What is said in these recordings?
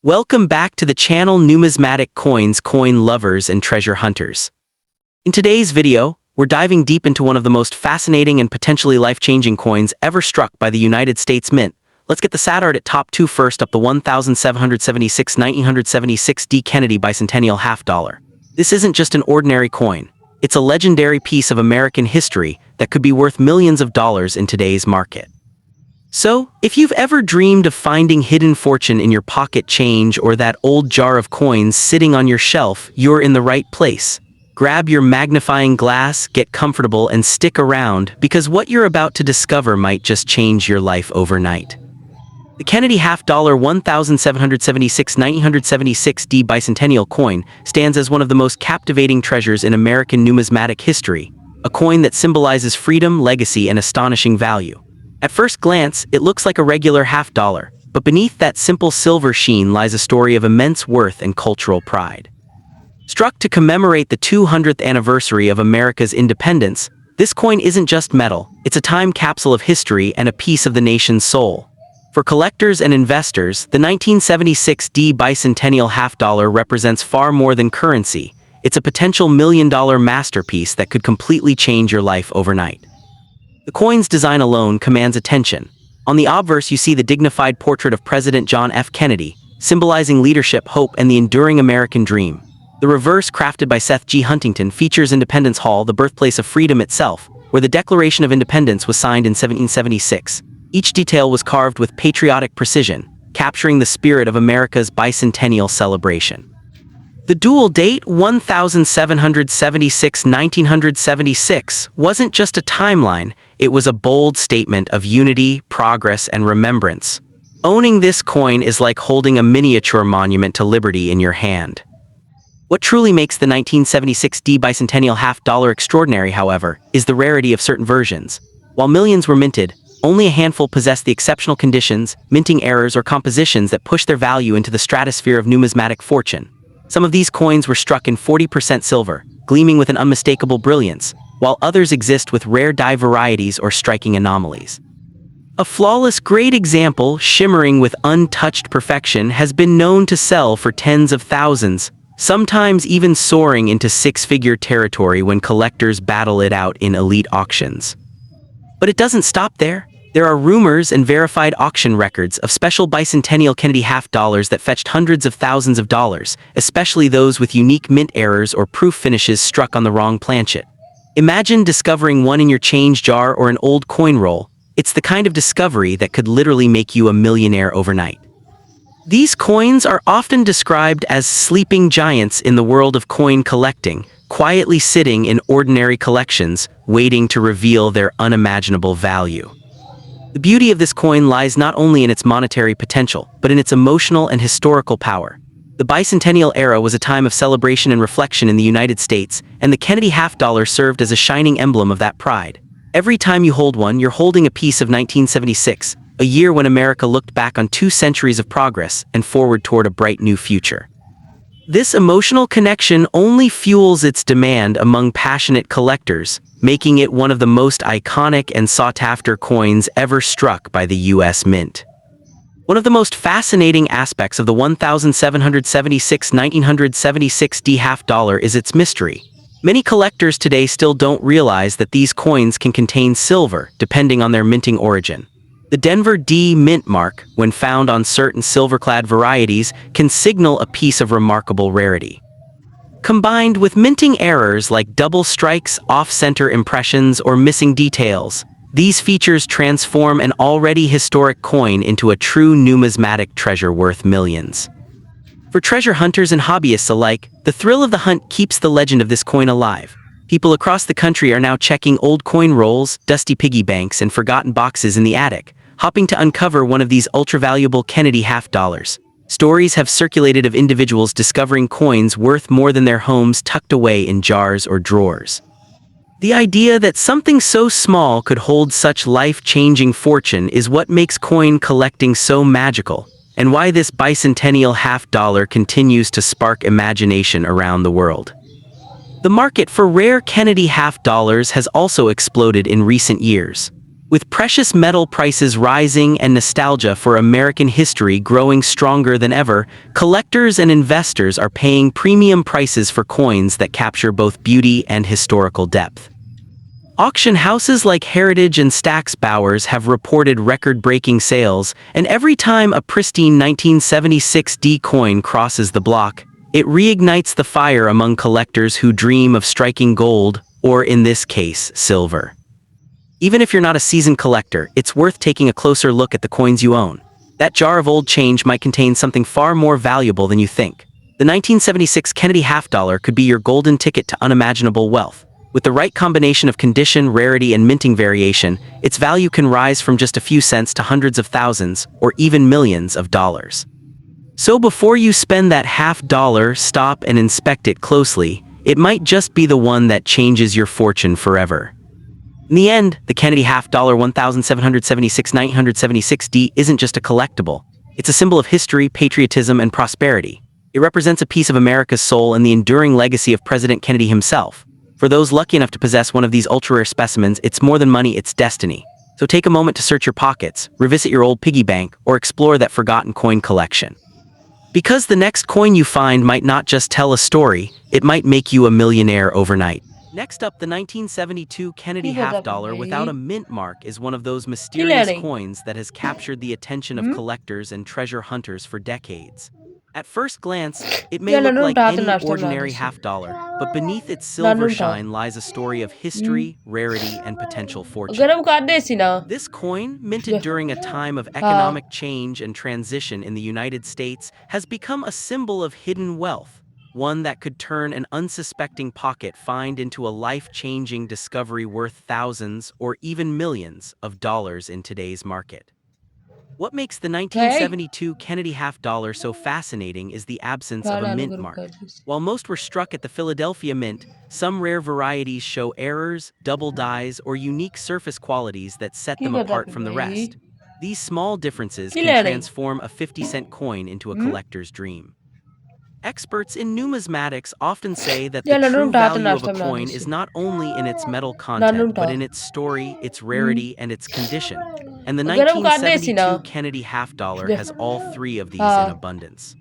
Welcome back to the channel Numismatic Coins, Coin Lovers and Treasure Hunters. In today's video, we're diving deep into one of the most fascinating and potentially life-changing coins ever struck by the United States Mint. Let's get the sad art at top 2 first. Up the 1776 1976 D. Kennedy Bicentennial half dollar. This isn't just an ordinary coin. It's a legendary piece of American history that could be worth millions of dollars in today's market. So, if you've ever dreamed of finding hidden fortune in your pocket change or that old jar of coins sitting on your shelf, you're in the right place. Grab your magnifying glass, get comfortable, and stick around, because what you're about to discover might just change your life overnight. The Kennedy half dollar 1776 1976 D Bicentennial coin stands as one of the most captivating treasures in American numismatic history, a coin that symbolizes freedom, legacy, and astonishing value. At first glance, it looks like a regular half dollar, but beneath that simple silver sheen lies a story of immense worth and cultural pride. Struck to commemorate the 200th anniversary of America's independence, this coin isn't just metal, it's a time capsule of history and a piece of the nation's soul. For collectors and investors, the 1976 D Bicentennial half dollar represents far more than currency. It's a potential million-dollar masterpiece that could completely change your life overnight. The coin's design alone commands attention. On the obverse, you see the dignified portrait of President John F. Kennedy, symbolizing leadership, hope, and the enduring American dream. The reverse, crafted by Seth G. Huntington, features Independence Hall, the birthplace of freedom itself, where the Declaration of Independence was signed in 1776. Each detail was carved with patriotic precision, capturing the spirit of America's bicentennial celebration. The dual date, 1776-1976, wasn't just a timeline, it was a bold statement of unity, progress, and remembrance. Owning this coin is like holding a miniature monument to liberty in your hand. What truly makes the 1976 D Bicentennial half dollar extraordinary, however, is the rarity of certain versions. While millions were minted, only a handful possessed the exceptional conditions, minting errors, or compositions that push their value into the stratosphere of numismatic fortune. Some of these coins were struck in 40% silver, gleaming with an unmistakable brilliance, while others exist with rare dye varieties or striking anomalies. A flawless great example, shimmering with untouched perfection, has been known to sell for tens of thousands, sometimes even soaring into six-figure territory when collectors battle it out in elite auctions. But it doesn't stop there. There are rumors and verified auction records of special Bicentennial Kennedy half dollars that fetched hundreds of thousands of dollars, especially those with unique mint errors or proof finishes struck on the wrong planchet. Imagine discovering one in your change jar or an old coin roll. It's the kind of discovery that could literally make you a millionaire overnight. These coins are often described as sleeping giants in the world of coin collecting, quietly sitting in ordinary collections, waiting to reveal their unimaginable value. The beauty of this coin lies not only in its monetary potential, but in its emotional and historical power. The Bicentennial era was a time of celebration and reflection in the United States, and the Kennedy half dollar served as a shining emblem of that pride. Every time you hold one, you're holding a piece of 1976, a year when America looked back on 2 centuries of progress and forward toward a bright new future. This emotional connection only fuels its demand among passionate collectors, making it one of the most iconic and sought-after coins ever struck by the U.S. Mint. One of the most fascinating aspects of the 1776 1976 D half dollar is its mystery. Many collectors today still don't realize that these coins can contain silver, depending on their minting origin. The Denver D mint mark, when found on certain silver-clad varieties, can signal a piece of remarkable rarity. Combined with minting errors like double strikes, off-center impressions, or missing details, these features transform an already historic coin into a true numismatic treasure worth millions. For treasure hunters and hobbyists alike, the thrill of the hunt keeps the legend of this coin alive. People across the country are now checking old coin rolls, dusty piggy banks, and forgotten boxes in the attic, hoping to uncover one of these ultra-valuable Kennedy half dollars. Stories have circulated of individuals discovering coins worth more than their homes tucked away in jars or drawers. The idea that something so small could hold such life-changing fortune is what makes coin collecting so magical, and why this bicentennial half dollar continues to spark imagination around the world. The market for rare Kennedy half dollars has also exploded in recent years. With precious metal prices rising and nostalgia for American history growing stronger than ever, collectors and investors are paying premium prices for coins that capture both beauty and historical depth. Auction houses like Heritage and Stack's Bowers have reported record-breaking sales, and every time a pristine 1976 D coin crosses the block, it reignites the fire among collectors who dream of striking gold, or in this case, silver. Even if you're not a seasoned collector, it's worth taking a closer look at the coins you own. That jar of old change might contain something far more valuable than you think. The 1976 Kennedy half dollar could be your golden ticket to unimaginable wealth. With the right combination of condition, rarity, and minting variation, its value can rise from just a few cents to hundreds of thousands, or even millions of dollars. So before you spend that half dollar, stop and inspect it closely. It might just be the one that changes your fortune forever. In the end, the Kennedy half dollar 1776-976D isn't just a collectible. It's a symbol of history, patriotism, and prosperity. It represents a piece of America's soul and the enduring legacy of President Kennedy himself. For those lucky enough to possess one of these ultra-rare specimens, it's more than money, it's destiny. So take a moment to search your pockets, revisit your old piggy bank, or explore that forgotten coin collection. Because the next coin you find might not just tell a story, it might make you a millionaire overnight. Next up, the 1972 Kennedy half dollar without a mint mark is one of those mysterious coins that has captured the attention of collectors and treasure hunters for decades. At first glance, it may look like any ordinary half dollar, but beneath its silver shine lies a story of history, rarity, and potential fortune. This coin, minted during a time of economic change and transition in the United States, has become a symbol of hidden wealth. One that could turn an unsuspecting pocket find into a life-changing discovery worth thousands or even millions of dollars in today's market. What makes the 1972 Kennedy half dollar so fascinating is the absence of a mint mark. While most were struck at the Philadelphia Mint, some rare varieties show errors, double dyes, or unique surface qualities that set them apart from the rest. These small differences can transform a 50-cent coin into a collector's dream. Experts in numismatics often say that the true value of a coin is not only in its metal content, but in its story, its rarity, and its condition. And the 1972 Kennedy half dollar has all three of these in abundance.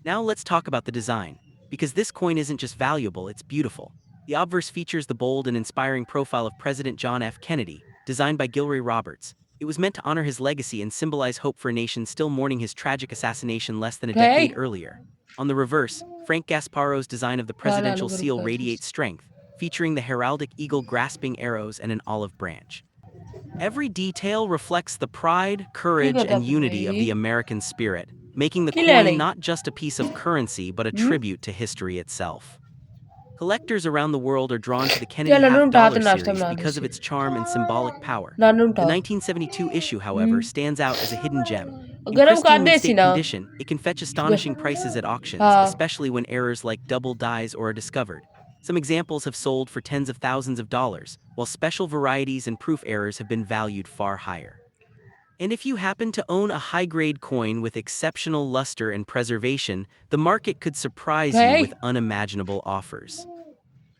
Now let's talk about the design. Because this coin isn't just valuable, it's beautiful. The obverse features the bold and inspiring profile of President John F. Kennedy, designed by Gilroy Roberts. It was meant to honor his legacy and symbolize hope for a nation still mourning his tragic assassination less than a decade earlier. On the reverse, Frank Gasparo's design of the presidential seal radiates strength, featuring the heraldic eagle grasping arrows and an olive branch. Every detail reflects the pride, courage, and unity of the American spirit, making the coin not just a piece of currency but a tribute to history itself. Collectors around the world are drawn to the Kennedy half dollar series because of its charm and symbolic power. The 1972 issue, however, stands out as a hidden gem. In pristine mint-state condition, it can fetch astonishing prices at auctions, especially when errors like double dyes are discovered. Some examples have sold for tens of thousands of dollars, while special varieties and proof errors have been valued far higher. And if you happen to own a high-grade coin with exceptional luster and preservation, the market could surprise you with unimaginable offers.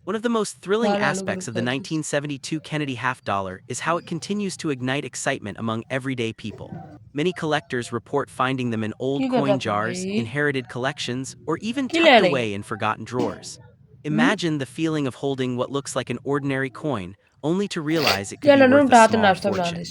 One of the most thrilling aspects of the 1972 Kennedy half dollar is how it continues to ignite excitement among everyday people. Many collectors report finding them in old coin jars, inherited collections, or even tucked away in forgotten drawers. Imagine the feeling of holding what looks like an ordinary coin, only to realize it could be worth a small fortune.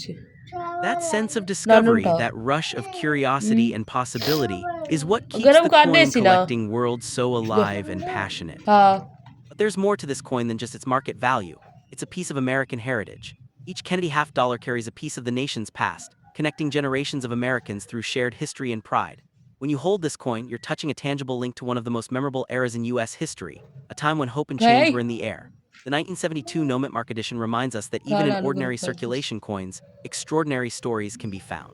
That sense of discovery, that rush of curiosity and possibility, is what keeps the coin collecting world so alive and passionate. But there's more to this coin than just its market value. It's a piece of American heritage. Each Kennedy half dollar carries a piece of the nation's past, connecting generations of Americans through shared history and pride. When you hold this coin, you're touching a tangible link to one of the most memorable eras in U.S. history, a time when hope and change were in the air. The 1972 No Mint Mark edition reminds us that even in ordinary circulation coins, extraordinary stories can be found.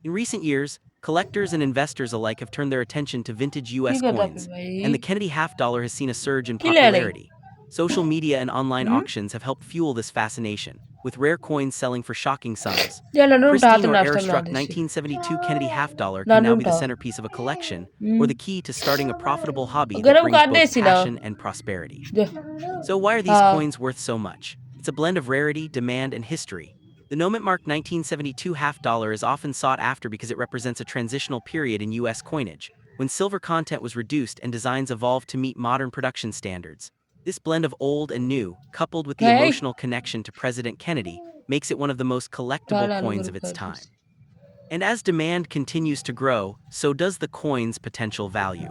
In recent years, collectors and investors alike have turned their attention to vintage U.S. coins, and the Kennedy half dollar has seen a surge in popularity. Social media and online auctions have helped fuel this fascination, with rare coins selling for shocking sums. Pristine or error-struck 1972 Kennedy half dollar can now be the centerpiece of a collection, or the key to starting a profitable hobby that brings both passion and prosperity. So why are these coins worth so much? It's a blend of rarity, demand, and history. The nominal mark 1972 half dollar is often sought after because it represents a transitional period in U.S. coinage, when silver content was reduced and designs evolved to meet modern production standards. This blend of old and new, coupled with the Hey, emotional connection to President Kennedy, makes it one of the most collectible Lala coins Guru of its time. Varieties. And as demand continues to grow, so does the coin's potential value.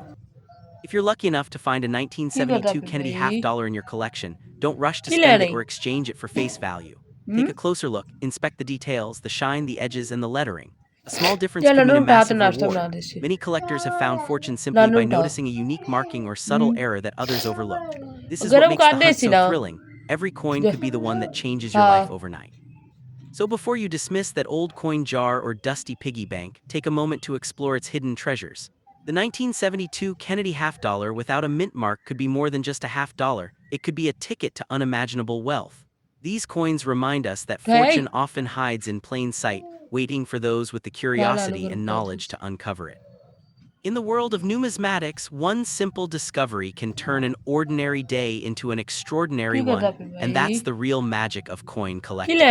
If you're lucky enough to find a की कर रहा 1972 फिर Kennedy half भाई? dollar in your collection, don't rush to की ले spend it रही? or exchange it for face value. Hmm? Take a closer look, inspect the details, the shine, the edges, and the lettering. A small difference चल could Nanu mean a उठा तो massive नाश्ता reward. बना दे इससे. Many collectors have found fortune simply Nanu by उठाओ. noticing a unique marking or subtle hmm? error that others overlook. This is what गरम makes कर the they hunt इसी so ना. thrilling. Every coin could be the one that changes your life हाँ. overnight. So before you dismiss that old coin jar or dusty piggy bank, take a moment to explore its hidden treasures. The 1972 Kennedy half dollar without a mint mark could be more than just a half dollar, it could be a ticket to unimaginable wealth. These coins remind us that fortune Hey, often hides in plain sight, waiting for those with the Lala curiosity Guru and knowledge Varieties. to uncover it. In the world of numismatics, one simple discovery can turn an ordinary day into an extraordinary की कर रहा one, फिर and भाई? that's the real magic of coin की collecting. ले